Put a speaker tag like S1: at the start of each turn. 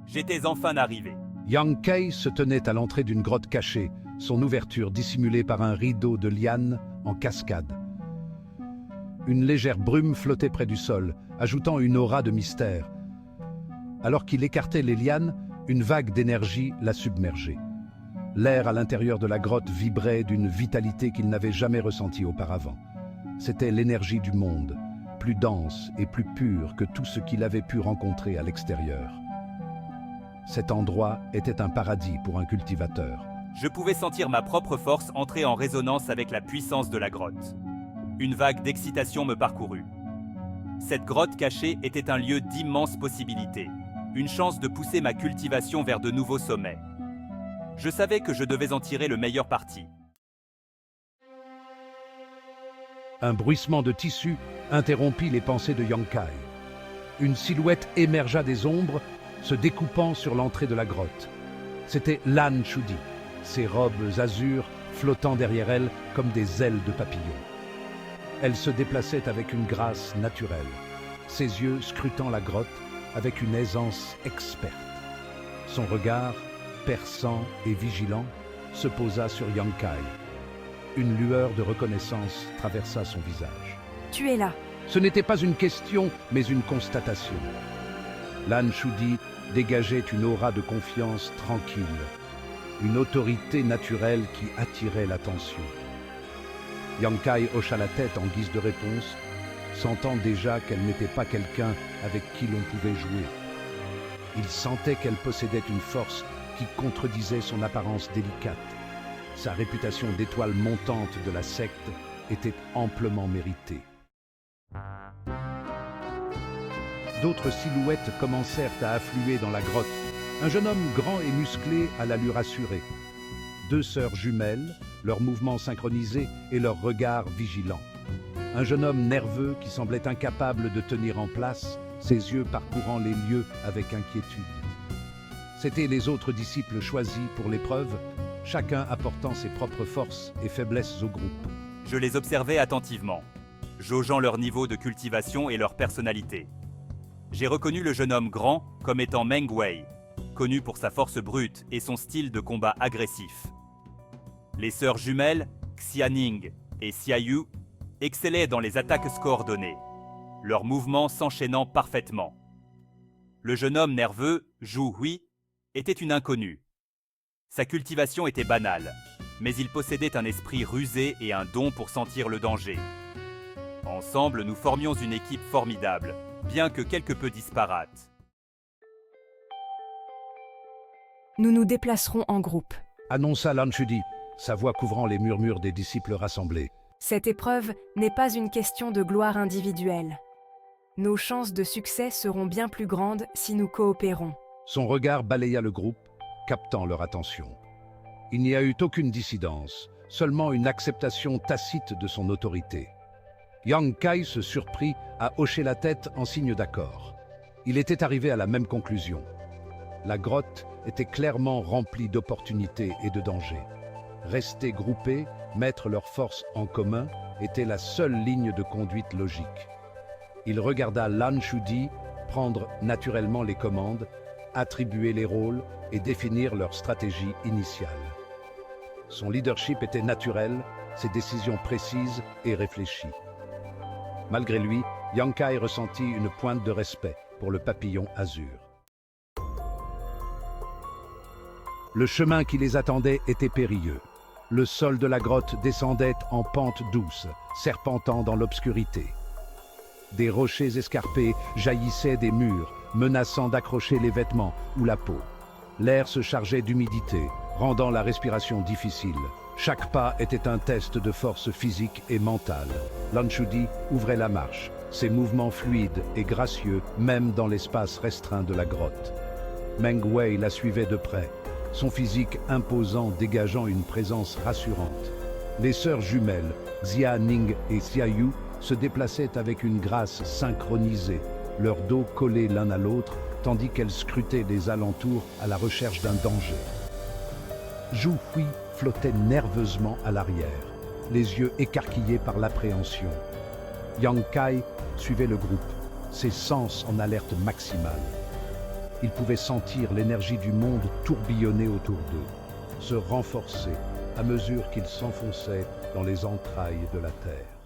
S1: J'étais enfin arrivé.
S2: Yang Kai se tenait à l'entrée d'une grotte cachée, son ouverture dissimulée par un rideau de lianes en cascade. Une légère brume flottait près du sol, ajoutant une aura de mystère. Alors qu'il écartait les lianes, une vague d'énergie la submergeait. L'air à l'intérieur de la grotte vibrait d'une vitalité qu'il n'avait jamais ressentie auparavant. C'était l'énergie du monde, plus dense et plus pure que tout ce qu'il avait pu rencontrer à l'extérieur. Cet endroit était un paradis pour un cultivateur.
S1: Je pouvais sentir ma propre force entrer en résonance avec la puissance de la grotte. Une vague d'excitation me parcourut. Cette grotte cachée était un lieu d'immenses possibilités, une chance de pousser ma cultivation vers de nouveaux sommets. Je savais que je devais en tirer le meilleur parti.
S2: Un bruissement de tissu interrompit les pensées de Yang Kai. Une silhouette émergea des ombres, se découpant sur l'entrée de la grotte. C'était Lan Shudi, ses robes azur flottant derrière elle comme des ailes de papillon. Elle se déplaçait avec une grâce naturelle, ses yeux scrutant la grotte avec une aisance experte. Son regard, perçant et vigilant, se posa sur Yang Kai. Une lueur de reconnaissance traversa son visage.
S3: « Tu es là !»
S2: Ce n'était pas une question, mais une constatation. Lan Shudi dégageait une aura de confiance tranquille, une autorité naturelle qui attirait l'attention. Yang Kai hocha la tête en guise de réponse, sentant déjà qu'elle n'était pas quelqu'un avec qui l'on pouvait jouer. Il sentait qu'elle possédait une force qui contredisait son apparence délicate. Sa réputation d'étoile montante de la secte était amplement méritée. D'autres silhouettes commencèrent à affluer dans la grotte. Un jeune homme grand et musclé à l'allure assurée. Deux sœurs jumelles, leurs mouvements synchronisés et leurs regards vigilants. Un jeune homme nerveux qui semblait incapable de tenir en place, ses yeux parcourant les lieux avec inquiétude. C'étaient les autres disciples choisis pour l'épreuve, chacun apportant ses propres forces et faiblesses au groupe.
S1: Je les observais attentivement, jaugeant leur niveau de cultivation et leur personnalité. J'ai reconnu le jeune homme grand comme étant Meng Wei, connu pour sa force brute et son style de combat agressif. Les sœurs jumelles, Xianing et Xiayu, excellaient dans les attaques coordonnées, leurs mouvements s'enchaînant parfaitement. Le jeune homme nerveux, Zhu Hui, était une inconnue. Sa cultivation était banale, mais il possédait un esprit rusé et un don pour sentir le danger. Ensemble, nous formions une équipe formidable, bien que quelque peu disparate.
S3: Nous nous déplacerons en groupe.
S2: Annonça Lan Shudi, sa voix couvrant les murmures des disciples rassemblés.
S3: Cette épreuve n'est pas une question de gloire individuelle. Nos chances de succès seront bien plus grandes si nous coopérons.
S2: Son regard balaya le groupe, captant leur attention. Il n'y a eu aucune dissidence, seulement une acceptation tacite de son autorité. Yang Kai se surprit à hocher la tête en signe d'accord. Il était arrivé à la même conclusion. La grotte était clairement remplie d'opportunités et de dangers. Rester groupés, mettre leurs forces en commun, était la seule ligne de conduite logique. Il regarda Lan Shudi prendre naturellement les commandes, attribuer les rôles et définir leur stratégie initiale. Son leadership était naturel, ses décisions précises et réfléchies. Malgré lui, Yang Kai ressentit une pointe de respect pour le papillon azur. Le chemin qui les attendait était périlleux. Le sol de la grotte descendait en pente douce, serpentant dans l'obscurité. Des rochers escarpés jaillissaient des murs, menaçant d'accrocher les vêtements ou la peau. L'air se chargeait d'humidité, rendant la respiration difficile. Chaque pas était un test de force physique et mentale. Lan Shudi ouvrait la marche, ses mouvements fluides et gracieux, même dans l'espace restreint de la grotte. Meng Wei la suivait de près, son physique imposant dégageant une présence rassurante. Les sœurs jumelles, Xianing et Xiayu, se déplaçaient avec une grâce synchronisée, leurs dos collés l'un à l'autre, tandis qu'elles scrutaient les alentours à la recherche d'un danger. Zhu Hui flottait nerveusement à l'arrière, les yeux écarquillés par l'appréhension. Yang Kai suivait le groupe, ses sens en alerte maximale. Ils pouvaient sentir l'énergie du monde tourbillonner autour d'eux, se renforcer à mesure qu'ils s'enfonçaient dans les entrailles de la Terre.